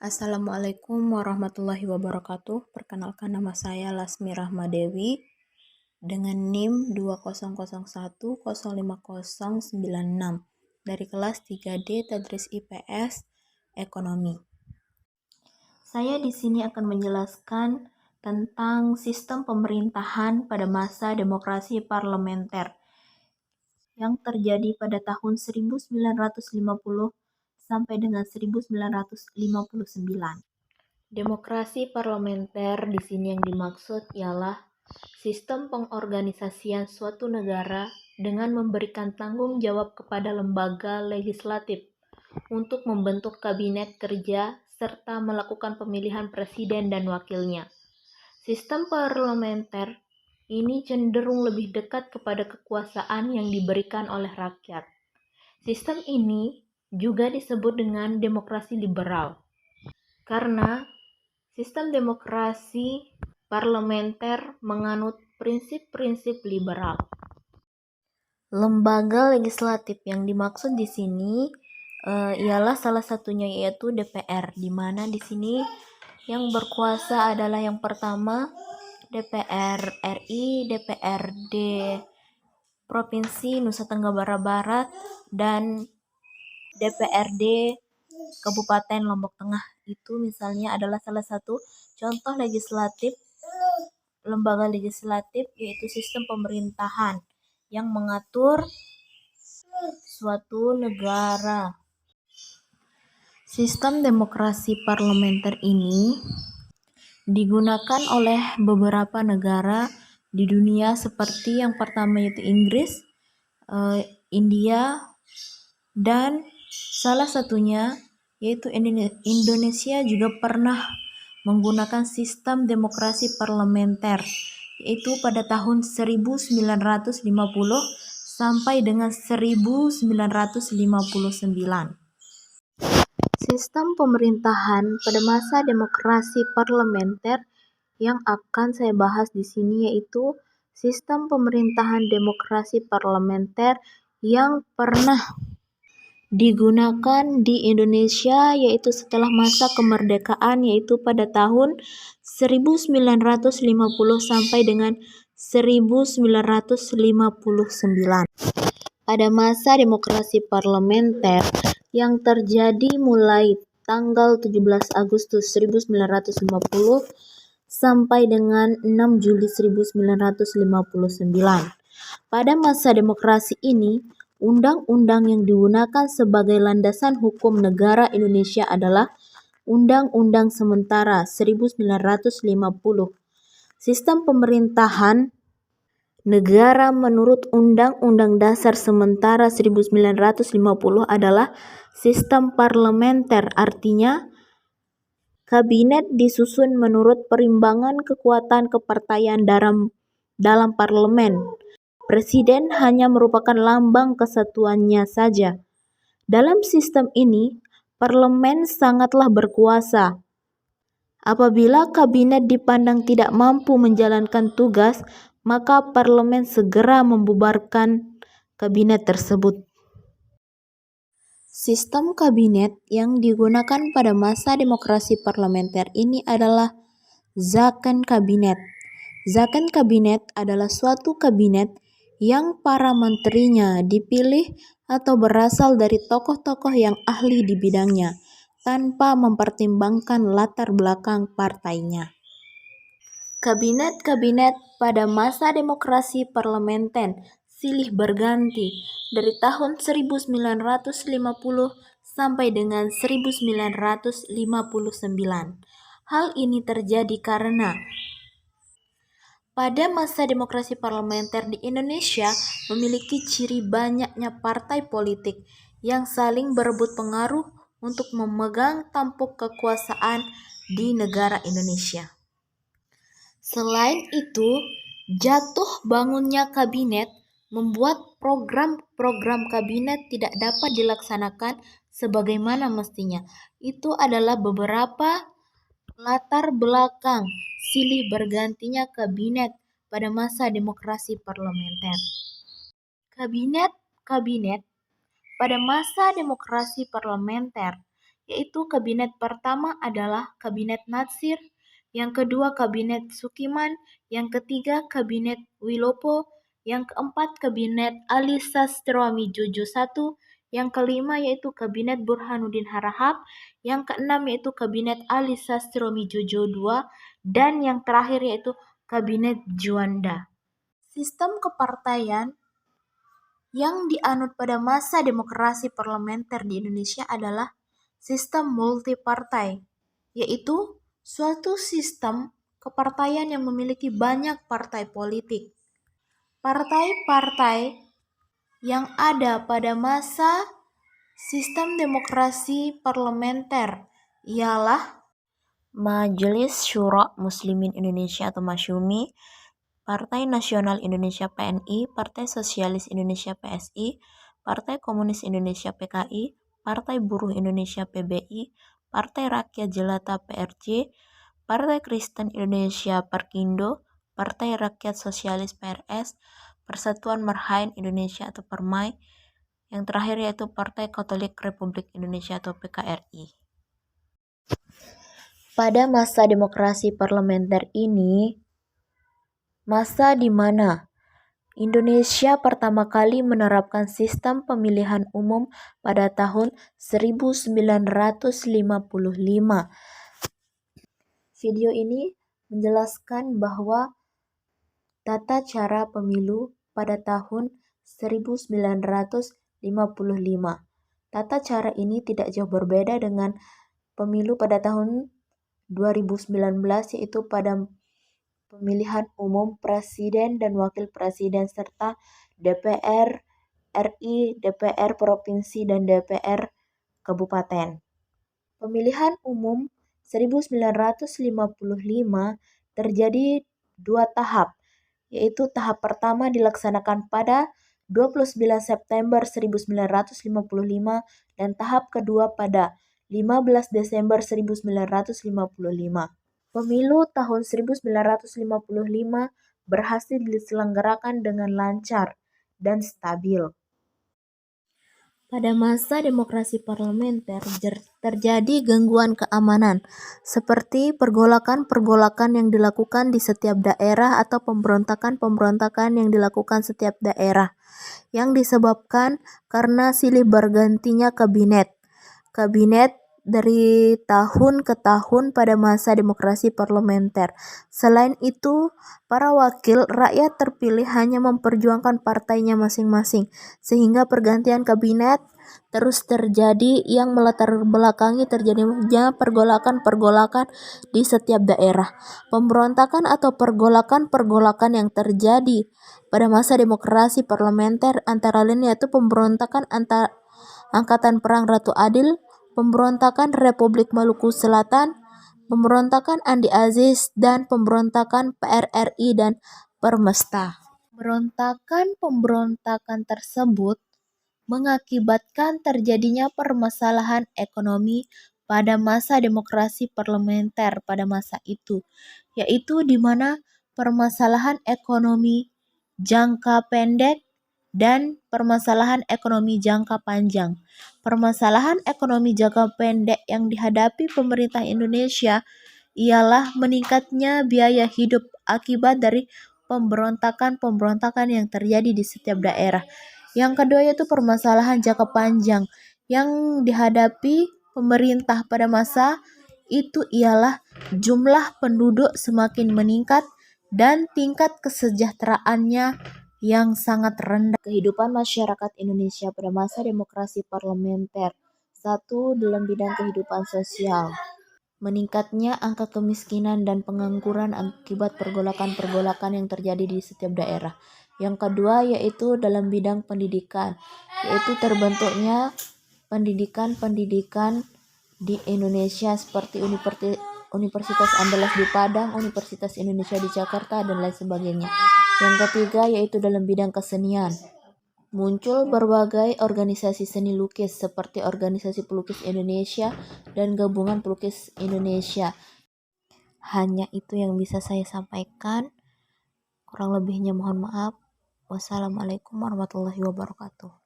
Assalamualaikum warahmatullahi wabarakatuh. Perkenalkan, nama saya Lasmi Rahmadewi dengan NIM 200105096 dari kelas 3D Tadris IPS Ekonomi. Saya di sini akan menjelaskan tentang sistem pemerintahan pada masa demokrasi parlementer yang terjadi pada tahun 1950 sampai dengan 1959. Demokrasi parlementer di sini yang dimaksud ialah sistem pengorganisasian suatu negara dengan memberikan tanggung jawab kepada lembaga legislatif untuk membentuk kabinet kerja serta melakukan pemilihan presiden dan wakilnya. Sistem parlementer ini cenderung lebih dekat kepada kekuasaan yang diberikan oleh rakyat. Sistem ini juga disebut dengan demokrasi liberal karena sistem demokrasi parlementer menganut prinsip-prinsip liberal. Lembaga legislatif yang dimaksud di sini ialah salah satunya yaitu DPR, di mana di sini yang berkuasa adalah yang pertama DPR RI, DPRD Provinsi Nusa Tenggara Barat, dan DPRD Kabupaten Lombok Tengah. Itu misalnya adalah salah satu contoh lembaga legislatif, yaitu sistem pemerintahan yang mengatur suatu negara. Sistem demokrasi parlementer ini digunakan oleh beberapa negara di dunia seperti yang pertama yaitu Inggris, India, dan salah satunya yaitu Indonesia juga pernah menggunakan sistem demokrasi parlementer, yaitu pada tahun 1950 sampai dengan 1959. Sistem pemerintahan pada masa demokrasi parlementer yang akan saya bahas di sini yaitu sistem pemerintahan demokrasi parlementer yang pernah digunakan di Indonesia yaitu setelah masa kemerdekaan, yaitu pada tahun 1950 sampai dengan 1959. Pada masa demokrasi parlementer yang terjadi mulai tanggal 17 Agustus 1950 sampai dengan 6 Juli 1959. Pada masa demokrasi ini, undang-undang yang digunakan sebagai landasan hukum negara Indonesia adalah Undang-Undang Sementara 1950. Sistem pemerintahan negara menurut Undang-Undang Dasar Sementara 1950 adalah sistem parlementer, artinya kabinet disusun menurut perimbangan kekuatan kepartaian dalam parlemen. Presiden hanya merupakan lambang kesatuannya saja. Dalam sistem ini, parlemen sangatlah berkuasa. Apabila kabinet dipandang tidak mampu menjalankan tugas, maka parlemen segera membubarkan kabinet tersebut. Sistem kabinet yang digunakan pada masa demokrasi parlementer ini adalah Zakon Kabinet. Zakon Kabinet adalah suatu kabinet yang para menterinya dipilih atau berasal dari tokoh-tokoh yang ahli di bidangnya, tanpa mempertimbangkan latar belakang partainya. Kabinet-kabinet pada masa demokrasi parlementer silih berganti dari tahun 1950 sampai dengan 1959. Hal ini terjadi karena pada masa demokrasi parlementer di Indonesia memiliki ciri banyaknya partai politik yang saling berebut pengaruh untuk memegang tampuk kekuasaan di negara Indonesia. Selain itu, jatuh bangunnya kabinet membuat program-program kabinet tidak dapat dilaksanakan sebagaimana mestinya. Itu adalah beberapa latar belakang silih bergantinya kabinet pada masa demokrasi parlementer. Kabinet pada masa demokrasi parlementer yaitu kabinet pertama adalah Kabinet Natsir, yang kedua Kabinet Sukiman, yang ketiga Kabinet Wilopo, yang keempat Kabinet Ali Sastroami Jojo I, yang kelima yaitu Kabinet Burhanuddin Harahap, yang keenam yaitu Kabinet Ali Sastroami Jojo II, dan yang terakhir yaitu Kabinet Juanda. Sistem kepartaian yang dianut pada masa demokrasi parlementer di Indonesia adalah sistem multipartai, yaitu suatu sistem kepartaian yang memiliki banyak partai politik. Partai-partai yang ada pada masa sistem demokrasi parlementer ialah Majelis Syuro Muslimin Indonesia atau Masyumi, Partai Nasional Indonesia PNI, Partai Sosialis Indonesia PSI, Partai Komunis Indonesia PKI, Partai Buruh Indonesia PBI, Partai Rakyat Jelata PRJ, Partai Kristen Indonesia Perkindo, Partai Rakyat Sosialis PRS, Persatuan Marhain Indonesia atau Permai, yang terakhir yaitu Partai Katolik Republik Indonesia atau PKRI. Pada masa demokrasi parlementer ini, masa di mana Indonesia pertama kali menerapkan sistem pemilihan umum pada tahun 1955. Video ini menjelaskan bahwa tata cara pemilu pada tahun 1955. Tata cara ini tidak jauh berbeda dengan pemilu pada tahun 2019, yaitu pada pemilihan umum presiden dan wakil presiden serta DPR RI, DPR provinsi, dan DPR kabupaten. Pemilihan umum 1955 terjadi 2 tahap, yaitu tahap pertama dilaksanakan pada 29 September 1955 dan tahap kedua pada 15 Desember 1955. Pemilu tahun 1955 berhasil diselenggarakan dengan lancar dan stabil. Pada masa demokrasi parlementer terjadi gangguan keamanan, seperti pergolakan-pergolakan yang dilakukan di setiap daerah atau pemberontakan-pemberontakan yang dilakukan setiap daerah, yang disebabkan karena silih bergantinya kabinet dari tahun ke tahun pada masa demokrasi parlementer. Selain itu, para wakil rakyat terpilih hanya memperjuangkan partainya masing-masing, sehingga pergantian kabinet terus terjadi yang melatar belakangi terjadinya pergolakan-pergolakan di setiap daerah. Pemberontakan atau pergolakan-pergolakan yang terjadi pada masa demokrasi parlementer antara lain yaitu pemberontakan Angkatan Perang Ratu Adil, pemberontakan Republik Maluku Selatan, pemberontakan Andi Aziz, dan pemberontakan PRRI dan Permesta. Pemberontakan tersebut mengakibatkan terjadinya permasalahan ekonomi pada masa demokrasi parlementer pada masa itu, yaitu di mana permasalahan ekonomi jangka pendek dan permasalahan ekonomi jangka panjang. Permasalahan ekonomi jangka pendek yang dihadapi pemerintah Indonesia ialah meningkatnya biaya hidup akibat dari pemberontakan-pemberontakan yang terjadi di setiap daerah. Yang kedua yaitu permasalahan jangka panjang yang dihadapi pemerintah pada masa itu ialah jumlah penduduk semakin meningkat dan tingkat kesejahteraannya yang sangat rendah. Kehidupan masyarakat Indonesia pada masa demokrasi parlementer. 1. Dalam bidang kehidupan sosial. Meningkatnya angka kemiskinan dan pengangguran akibat pergolakan-pergolakan yang terjadi di setiap daerah. Yang kedua yaitu dalam bidang pendidikan, yaitu terbentuknya pendidikan di Indonesia seperti Universitas Andalas di Padang, Universitas Indonesia di Jakarta, dan lain sebagainya. Yang ketiga yaitu dalam bidang kesenian. Muncul berbagai organisasi seni lukis seperti Organisasi Pelukis Indonesia dan Gabungan Pelukis Indonesia. Hanya itu yang bisa saya sampaikan. Kurang lebihnya mohon maaf. Wassalamualaikum warahmatullahi wabarakatuh.